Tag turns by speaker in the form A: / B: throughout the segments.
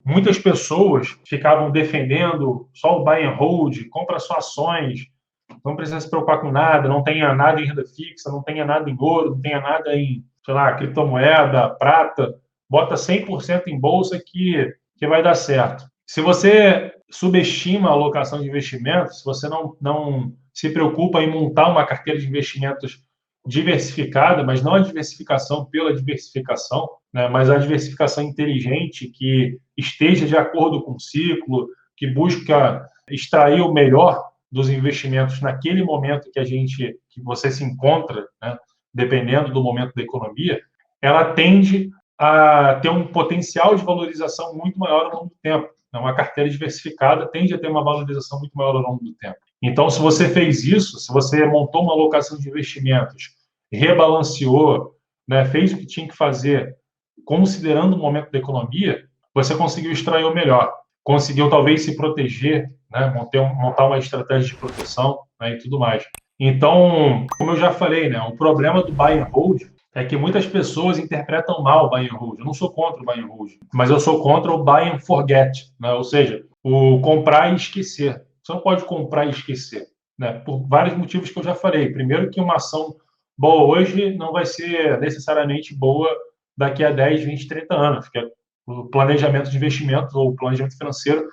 A: muitas pessoas ficavam defendendo só o buy and hold, compra só ações, não precisa se preocupar com nada, não tenha nada em renda fixa, não tenha nada em ouro, não tenha nada em, sei lá, criptomoeda, prata, bota 100% em bolsa que vai dar certo. Se você subestima a alocação de investimentos, se você não se preocupa em montar uma carteira de investimentos diversificada, mas não a diversificação pela diversificação, né, mas a diversificação inteligente que esteja de acordo com o ciclo, que busca extrair o melhor dos investimentos naquele momento que você se encontra, né, dependendo do momento da economia, ela tende a ter um potencial de valorização muito maior ao longo do tempo. Uma carteira diversificada tende a ter uma valorização muito maior ao longo do tempo. Então, se você fez isso, se você montou uma alocação de investimentos, rebalanceou, né, fez o que tinha que fazer, considerando o momento da economia, você conseguiu extrair o melhor. Conseguiu, talvez, se proteger, né, montar uma estratégia de proteção, né, e tudo mais. Então, como eu já falei, né, o problema do buy and hold é que muitas pessoas interpretam mal o buy and hold. Eu não sou contra o buy and hold, mas eu sou contra o buy and forget, né? Ou seja, o comprar e esquecer. Você não pode comprar e esquecer, né? Por vários motivos que eu já falei. Primeiro que uma ação boa hoje não vai ser necessariamente boa daqui a 10, 20, 30 anos, porque o planejamento de investimentos ou o planejamento financeiro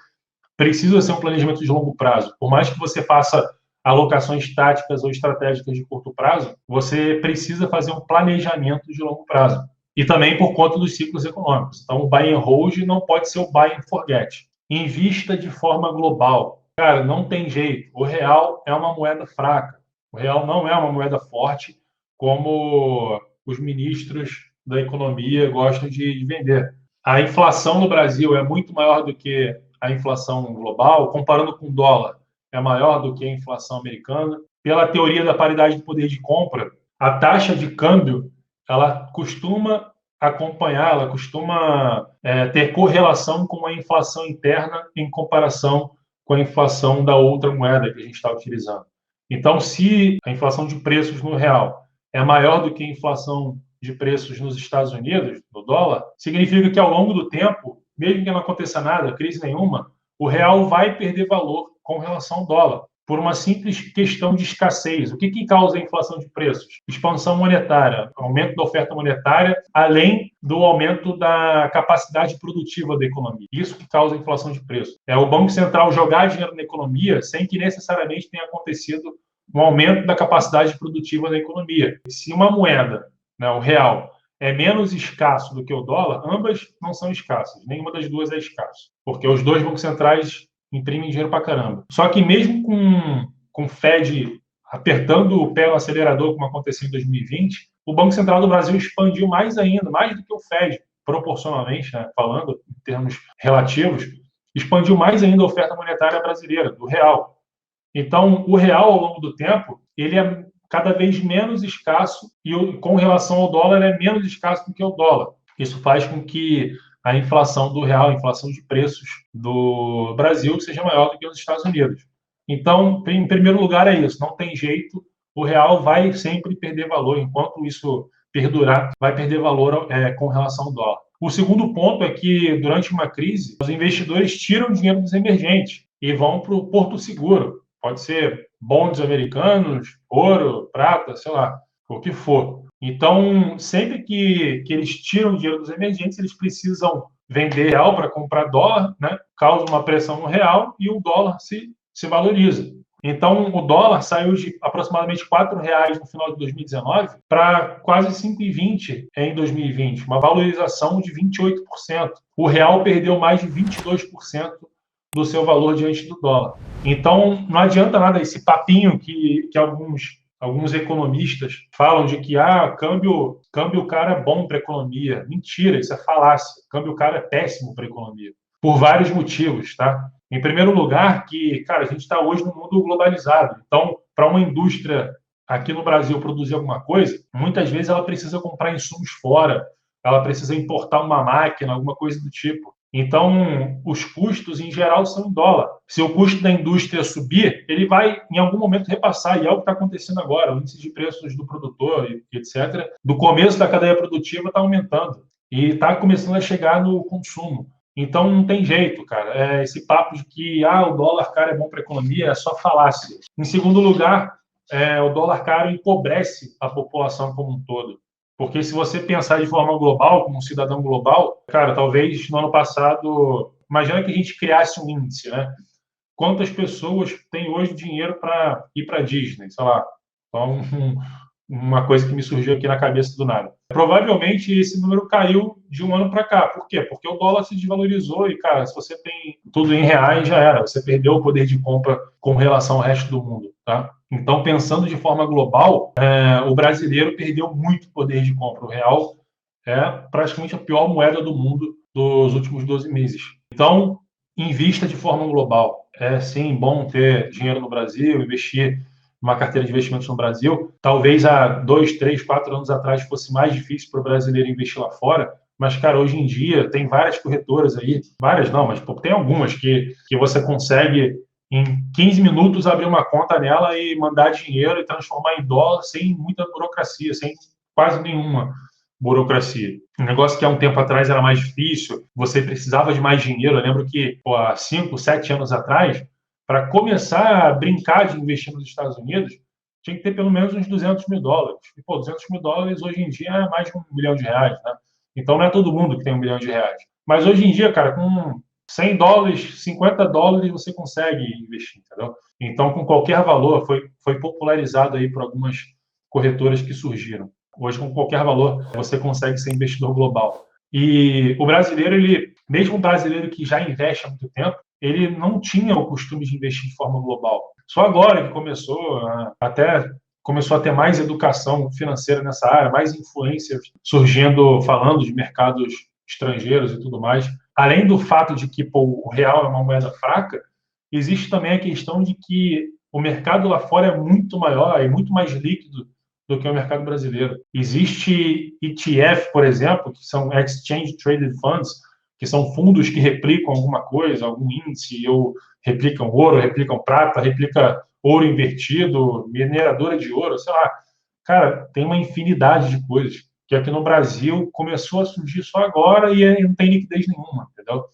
A: precisa ser um planejamento de longo prazo. Por mais que você faça alocações táticas ou estratégicas de curto prazo, você precisa fazer um planejamento de longo prazo. E também por conta dos ciclos econômicos. Então, o buy and hold não pode ser o buy and forget. Invista de forma global. Cara, não tem jeito. O real é uma moeda fraca. O real não é uma moeda forte como os ministros da economia gostam de vender. A inflação no Brasil é muito maior do que a inflação global, comparando com o dólar, é maior do que a inflação americana. Pela teoria da paridade de poder de compra, a taxa de câmbio ela costuma acompanhar, ela costuma ter correlação com a inflação interna em comparação com a inflação da outra moeda que a gente está utilizando. Então, se a inflação de preços no real é maior do que a inflação de preços nos Estados Unidos, no dólar, significa que ao longo do tempo, mesmo que não aconteça nada, crise nenhuma, o real vai perder valor com relação ao dólar, por uma simples questão de escassez. O que causa a inflação de preços? Expansão monetária, aumento da oferta monetária, além do aumento da capacidade produtiva da economia. Isso que causa a inflação de preços. É o Banco Central jogar dinheiro na economia sem que necessariamente tenha acontecido um aumento da capacidade produtiva da economia. Se uma moeda, né, o real, é menos escasso do que o dólar, ambas não são escassas. Nenhuma das duas é escasso, porque os dois bancos centrais imprimem dinheiro pra caramba. Só que mesmo com o Fed apertando o pé no acelerador, como aconteceu em 2020, o Banco Central do Brasil expandiu mais ainda, mais do que o Fed, proporcionalmente, né, falando em termos relativos, expandiu mais ainda a oferta monetária brasileira, do real. Então, o real, ao longo do tempo, ele é cada vez menos escasso e, com relação ao dólar, é menos escasso do que o dólar. Isso faz com que a inflação do real, a inflação de preços do Brasil, seja maior do que os Estados Unidos. Então, em primeiro lugar, é isso. Não tem jeito. O real vai sempre perder valor. Enquanto isso perdurar, vai perder valor com relação ao dólar. O segundo ponto é que, durante uma crise, os investidores tiram dinheiro dos emergentes e vão para o porto seguro. Pode ser bonds americanos, ouro, prata, sei lá, o que for. Então, sempre que eles tiram dinheiro dos emergentes, eles precisam vender real para comprar dólar, né? Causa uma pressão no real e o dólar se valoriza. Então, o dólar saiu de aproximadamente R$ 4 no final de 2019 para quase 5,20 em 2020, uma valorização de 28%. O real perdeu mais de 22% do seu valor diante do dólar. Então, não adianta nada esse papinho que alguns economistas falam de que câmbio cara é bom para a economia. Mentira, isso é falácia. Câmbio cara é péssimo para a economia, por vários motivos, tá? Em primeiro lugar, que, cara, a gente está hoje num mundo globalizado. Então, para uma indústria aqui no Brasil produzir alguma coisa, muitas vezes ela precisa comprar insumos fora, ela precisa importar uma máquina, alguma coisa do tipo. Então, os custos, em geral, são em dólar. Se o custo da indústria subir, ele vai, em algum momento, repassar. E é o que está acontecendo agora. O índice de preços do produtor, etc., do começo da cadeia produtiva está aumentando. E está começando a chegar no consumo. Então não tem jeito, cara. Esse papo de que o dólar caro é bom para a economia é só falácia. Em segundo lugar, o dólar caro empobrece a população como um todo. Porque se você pensar de forma global, como um cidadão global, cara, talvez no ano passado, imagina que a gente criasse um índice, né? Quantas pessoas têm hoje dinheiro para ir para Disney, sei lá. Então, uma coisa que me surgiu aqui na cabeça do nada. Provavelmente esse número caiu de um ano para cá. Por quê? Porque o dólar se desvalorizou e, cara, se você tem tudo em reais, já era. Você perdeu o poder de compra com relação ao resto do mundo, tá? Então, pensando de forma global, o brasileiro perdeu muito poder de compra. O real é praticamente a pior moeda do mundo dos últimos 12 meses. Então, invista de forma global. É sim bom ter dinheiro no Brasil, investir uma carteira de investimentos no Brasil. Talvez há 2, 3, 4 anos atrás fosse mais difícil para o brasileiro investir lá fora, mas, cara, hoje em dia tem várias corretoras aí, várias não, mas tem algumas que você consegue, em 15 minutos, abrir uma conta nela e mandar dinheiro e transformar em dólar sem muita burocracia, sem quase nenhuma burocracia. Um negócio que há um tempo atrás era mais difícil, você precisava de mais dinheiro. Eu lembro que há 5, 7 anos atrás, para começar a brincar de investir nos Estados Unidos, tinha que ter pelo menos uns $200 mil. E, pô, $200 mil hoje em dia é mais de R$ 1 milhão, né? Então não é todo mundo que tem R$ 1 milhão. Mas hoje em dia, cara, com $100, $50 você consegue investir, entendeu? Então, com qualquer valor, foi popularizado aí por algumas corretoras que surgiram. Hoje, com qualquer valor, você consegue ser investidor global. E o brasileiro, mesmo o brasileiro que já investe há muito tempo, ele não tinha o costume de investir de forma global. Só agora que começou a ter mais educação financeira nessa área, mais influências surgindo, falando de mercados estrangeiros e tudo mais. Além do fato de que o real é uma moeda fraca, existe também a questão de que o mercado lá fora é muito maior e muito mais líquido do que o mercado brasileiro. Existe ETF, por exemplo, que são Exchange Traded Funds, que são fundos que replicam alguma coisa, algum índice, ou replicam ouro, replicam prata, replica ouro invertido, mineradora de ouro, sei lá. Cara, tem uma infinidade de coisas que aqui no Brasil começou a surgir só agora e não tem liquidez nenhuma, entendeu?